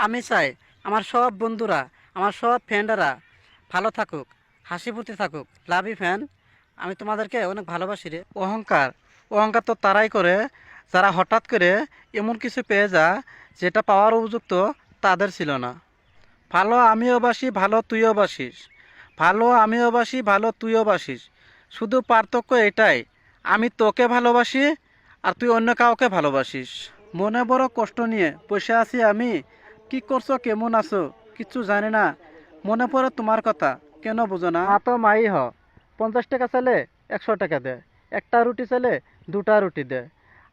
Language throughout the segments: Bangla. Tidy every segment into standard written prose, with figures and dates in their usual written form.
আমি চাই আমার সব বন্ধুরা, আমার সব ফ্রেন্ডরা ভালো থাকুক, হাসি ফুর্তি থাকুক। Love you fan. আমি তোমাদেরকে অনেক ভালোবাসি রে। অহংকার, অহংকার তো তারাই করে যারা হঠাৎ করে এমন কিছু পেয়ে যায় যেটা পাওয়ার উপযুক্ত তাদের ছিল না। ভালো আমিও বাসি, ভালো তুইও বাসিস। ভালো আমিও বাসি, ভালো তুইও বাসিস। শুধু পার্থক্য এটাই, আমি তোকে ভালোবাসি আর তুই অন্য কাউকে ভালোবাসিস। মনে বড় কষ্ট নিয়ে বসে আছি আমি। কি করছো, কেমন আছো কিচ্ছু জানি না। মনে পড়ে তোমার কথা, কেন বুঝো না? তো মাই 50 টাকা চাইলে 100 টাকা দে, একটা রুটি চাইলে দুটা রুটি দে।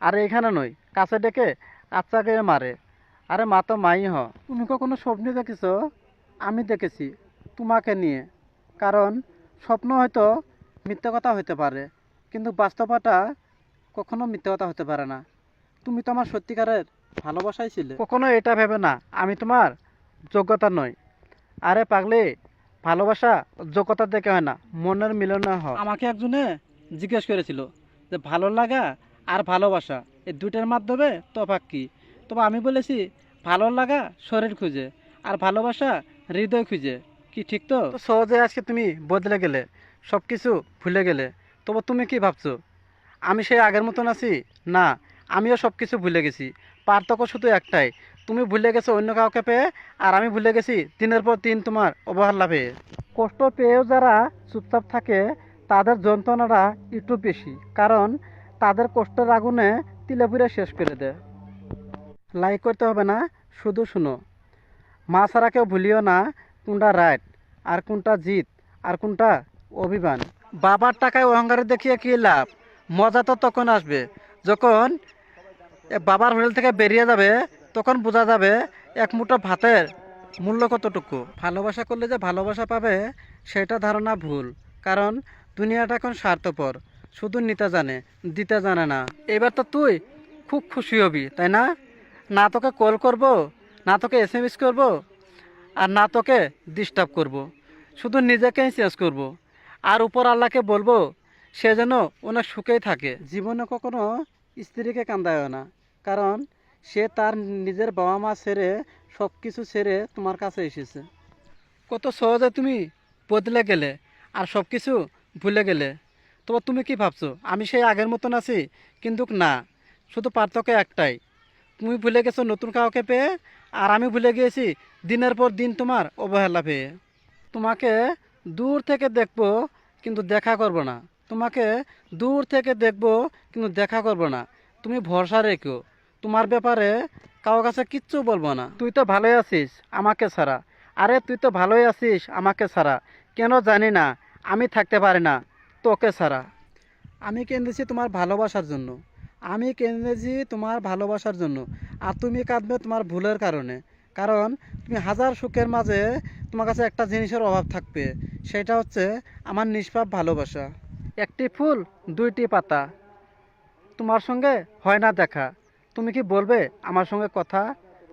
আর এখানে নই, কাছে ডেকে আচ্ছা গিয়ে মারে। আরে মা তো মাই তুমি কখনো স্বপ্নে দেখেছো? আমি দেখেছি তোমাকে নিয়ে। কারণ স্বপ্ন হয়তো মিথ্যা কথা হতে পারে, কিন্তু বাস্তবতা কখনো মিথ্যা কথা হতে পারে না। তুমি তো আমার সত্যিকারের ভালোবাসাই ছিলে। কখনো এটা ভেবে না আমি তোমার যোগ্যতা নই। আরে পাগলি, ভালোবাসা যোগ্যতা দেখে হয় না, মনের মিলনে হয়। আমাকে একজনে জিজ্ঞেস করেছিল যে ভালো লাগা আর ভালোবাসা এই দুইটার মাধ্যমে তফাৎ কি। তবে আমি বলেছি ভালো লাগা শরীর খুঁজে আর ভালোবাসা হৃদয় খুঁজে। কি ঠিক তো? তো সহজে আজকে তুমি বদলে গেলে, সব কিছু ভুলে গেলে। তবে তুমি কি ভাবছো আমি সেই আগের মতন আছি? না, আমিও সব কিছু ভুলে গেছি। পার্থক্য শুধু একটাই, তুমি ভুলে গেছো অন্য কাউকে পেয়ে, আর আমি ভুলে গেছি দিনের পর দিন তোমার অবহেলা পেয়ে। কষ্ট পেয়েও যারা চুপচাপ থাকে তাদের যন্ত্রণাটা একটু বেশি, কারণ তাদের কষ্টের আগুনে তিলে পুড়ে শেষ করে দেয়। লাইক করতে হবে না, শুধু শুনো। মা ছাড়া কেউ ভুলিও না কোনটা রাইট আর কোনটা জিত আর কোনটা অভিমান। বাবার টাকায় অহংকারে দেখিয়ে কী লাভ? মজা তো তখন আসবে যখন বাবার হোটেল থেকে বেরিয়ে যাবে, তখন বোঝা যাবে এক মুঠো ভাতের মূল্য কতটুকু। ভালোবাসা করলে যে ভালোবাসা পাবে সেটা ধারণা ভুল, কারণ দুনিয়াটা এখন স্বার্থপর, শুধু নিতে জানে, দিতে জানে না। এবার তো তুই খুব খুশি হবি, তাই না? না তোকে কল করব, না তোকে SMS করব, আর না তোকে ডিস্টার্ব করব। শুধু নিজেকেই চেঞ্জ করব, আর উপর আল্লাহকে বলবো সে যেন অনেক সুখেই থাকে। জীবনে কখনো স্ত্রীকে কান্দায় না, কারণ সে তার নিজের বাবা মা ছেড়ে সব কিছু ছেড়ে তোমার কাছে এসেছে। কত সহজে তুমি বদলে গেলে আর সব কিছু ভুলে গেলে। তবে তুমি কি ভাবছো আমি সেই আগের মতন আছি? কিন্তু না, শুধু পার্থক্য একটাই, তুমি ভুলে গেছো নতুন কাউকে পেয়ে, আর আমি ভুলে গিয়েছি দিনের পর দিন তোমার অবহেলা পেয়ে। তোমাকে দূর থেকে দেখবো কিন্তু দেখা করব না। তোমাকে দূর থেকে দেখবো কিন্তু দেখা করব না। তুমি ভরসা রেখো, তোমার ব্যাপারে কারো কাছে কিচ্ছু বলবো না। তুই তো ভালোই আছিস আমাকে ছাড়া। আরে তুই তো ভালোই আছিস আমাকে ছাড়া, কেন জানি না আমি থাকতে পারি না তোকে ছাড়া। আমি কেঁদেছি তোমার ভালোবাসার জন্য, আমি কেঁদেছি তোমার ভালোবাসার জন্য। আর তুমি কাঁদবে তোমার ভুলের কারণে, কারণ তুমি হাজার সুখের মাঝে তোমার কাছে একটা জিনিসের অভাব থাকবে, সেটা হচ্ছে আমার নিষ্পাপ ভালোবাসা। একটি ফুল দুইটি পাতা, তোমার সঙ্গে হয় না দেখা। তুমি কি বলবে আমার সঙ্গে কথা?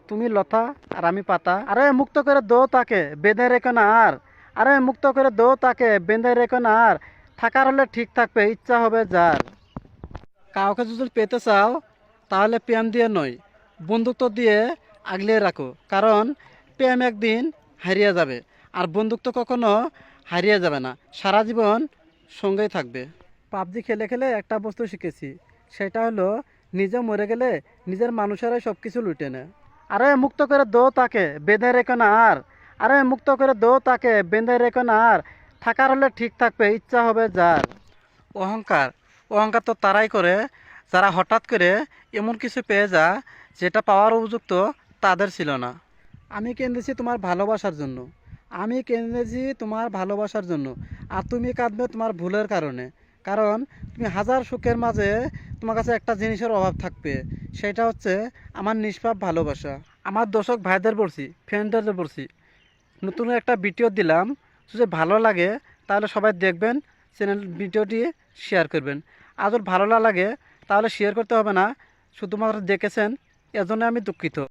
তুমি লতা আর আমি পাতা। আরে মুক্ত করে দো তাকে বেঁধে রেখো না আর, আরে মুক্ত করে দো তাকে বেঁধে রেখো না আর, থাকার হলে ঠিক থাকবে ইচ্ছা হবে যার। কাউকে যদি পেতে চাও তাহলে প্রেম দিয়ে নয়, বন্ধুত্ব দিয়ে আগলিয়ে রাখো, কারণ প্রেম একদিন হারিয়ে যাবে আর বন্ধুত্ব কখনো হারিয়ে যাবে না, সারা জীবন সঙ্গেই থাকবে। পাবজি খেলে খেলে একটা বস্তু শিখেছি, সেটা হলো নিজে মরে গেলে নিজের মানুষেরাই সব কিছু লুটে নেয়। আরে মুক্ত করে দো তাকে বেঁধে রেখো না আর, আরে মুক্ত করে দো তাকে বেঁধে রেখো না আর, থাকার হলে ঠিক থাকবে ইচ্ছা হবে যার। অহংকার, অহংকার তো তারাই করে যারা হঠাৎ করে এমন কিছু পেয়ে যায় যেটা পাওয়ার উপযুক্ত তাদের ছিল না। আমি কেঁদেছি তোমার ভালোবাসার জন্য, আমি কেঁদেছি তোমার ভালোবাসার জন্য। আর তুমি কাঁদবে তোমার ভুলের কারণে, কারণ তুমি হাজার সুখের মাঝে তোমার কাছে একটা জিনিসের অভাব থাকবে, সেটা হচ্ছে আমার নিষ্পাপ ভালোবাসা। আমার দর্শক ভাইদের বলছি, ফ্রেন্ডদের বলছি, নতুন একটা ভিডিও দিলাম, যদি ভালো লাগে তাহলে সবাই দেখবেন, চ্যানেল ভিডিওটি শেয়ার করবেন। আর যদি ভালো না লাগে তাহলে শেয়ার করতে হবে না, শুধুমাত্র দেখেছেন এজন্য আমি দুঃখিত।